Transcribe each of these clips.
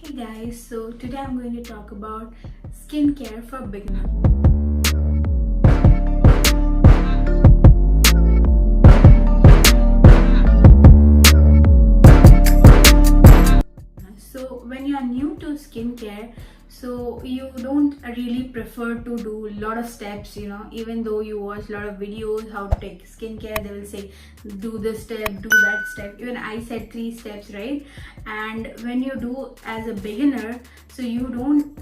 Hey guys, so today I'm going to talk about skincare for beginners. So when you are new to skincare, so you don't really prefer to do a lot of steps, even though you watch a lot of videos how to take skincare, they will say do this step, do that step. Even I said 3 steps, right? And when you do as a beginner, so you don't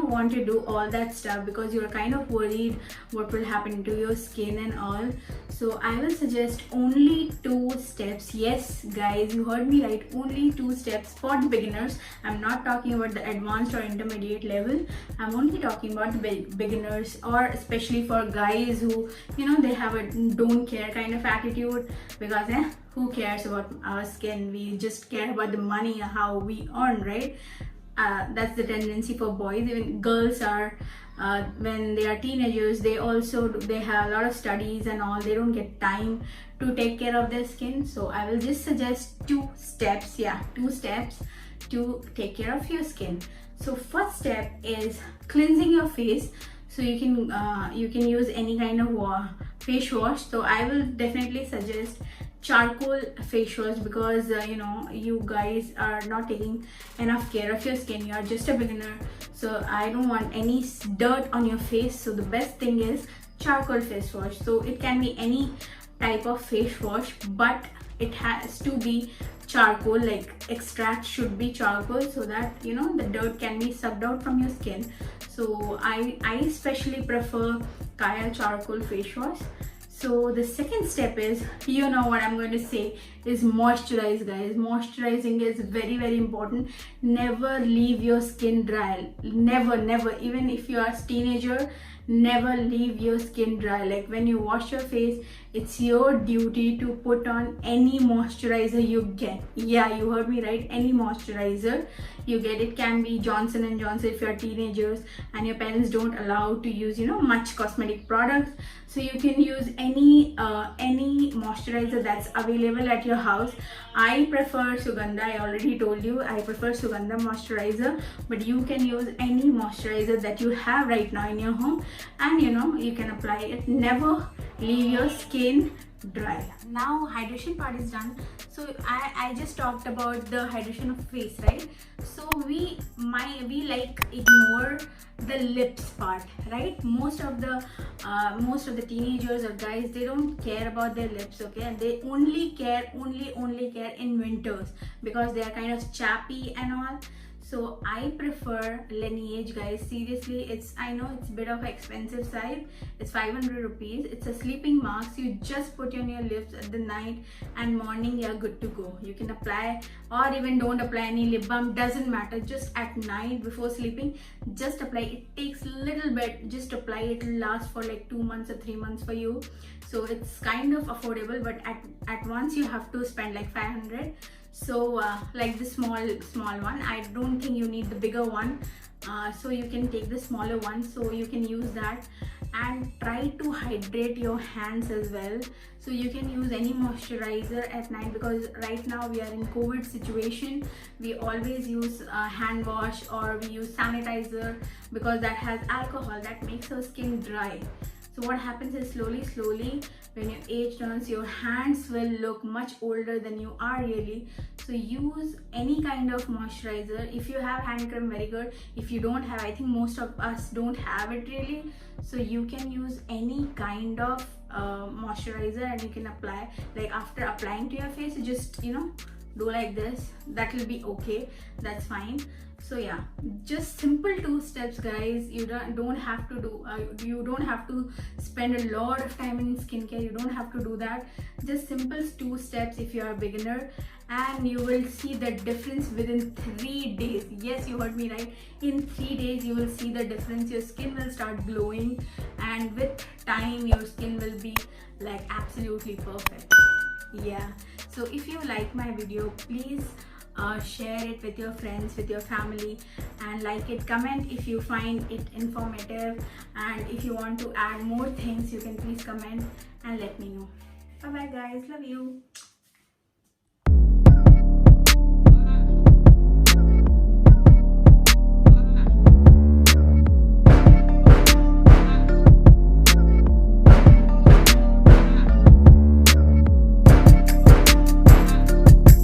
want to do all that stuff because you're kind of worried what will happen to your skin and all. So I will suggest only 2 steps. Yes guys, you heard me right, only 2 steps for the beginners. I'm not talking about the advanced or intermediate level. I'm only talking about the beginners, or especially for guys who they have a don't care kind of attitude, because who cares about our skin, we just care about the money, how we earn, right? That's the tendency for boys. Even girls are when they are teenagers, they have a lot of studies and all, they don't get time to take care of their skin. So I will just suggest 2 steps, 2 steps to take care of your skin. So first step is cleansing your face. So you can use any kind of face wash. So I will definitely suggest charcoal face wash, because you guys are not taking enough care of your skin, you are just a beginner, so I don't want any dirt on your face. So the best thing is charcoal face wash. So it can be any type of face wash, but it has to be charcoal, like extract should be charcoal, so that the dirt can be sucked out from your skin. So I especially prefer Kaya charcoal face wash. So the second step is, what I'm going to say is moisturize, guys. Moisturizing is very important. Never leave your skin dry. Never. Even if you are a teenager, never leave your skin dry. Like when you wash your face, it's your duty to put on any moisturizer you get. Yeah, you heard me right, any moisturizer you get. It can be Johnson and Johnson if you're teenagers and your parents don't allow to use much cosmetic products. So you can use any moisturizer that's available at your house. I prefer Sugandha. I already told you I prefer Sugandha moisturizer, but you can use any moisturizer that you have right now in your home, and you can apply it. Never leave your skin dry. Now hydration part is done. So I just talked about the hydration of face, right? So we like ignore the lips part, right? Most of the teenagers or guys, they don't care about their lips, okay? And they only care in winters, because they are kind of chappy and all. So I prefer Laneige, guys. Seriously, I know it's a bit of expensive side. It's 500 rupees. It's a sleeping mask. You just put on your lips at the night, and morning you're good to go. You can apply, or even don't apply any lip balm, doesn't matter. Just at night before sleeping, just apply. It takes a little bit, just apply. It will last for like 2 months or 3 months for you. So it's kind of affordable, but at once you have to spend like 500. So like the small one, I don't think you need the bigger one. So you can take the smaller one, so you can use that. And try to hydrate your hands as well. So you can use any moisturizer at night, because right now we are in COVID situation. We always use hand wash, or we use sanitizer, because that has alcohol that makes our skin dry. So what happens is slowly when your age turns, your hands will look much older than you are really. So use any kind of moisturizer. If you have hand cream, very good. If you don't have, I think most of us don't have it really, so you can use any kind of moisturizer, and you can apply. Like after applying to your face, you just do like this. That will be okay, that's fine. So yeah, just simple 2 steps, guys. You don't have to do you don't have to spend a lot of time in skincare. You don't have to do that. Just simple 2 steps if you are a beginner, and you will see the difference within 3 days. Yes, you heard me right. In 3 days you will see the difference. Your skin will start glowing, and with time your skin will be like absolutely perfect. Yeah, so if you like my video, please share it with your friends, with your family, and like it. Comment if you find it informative, and if you want to add more things, you can please comment and let me know. Bye bye guys, love you.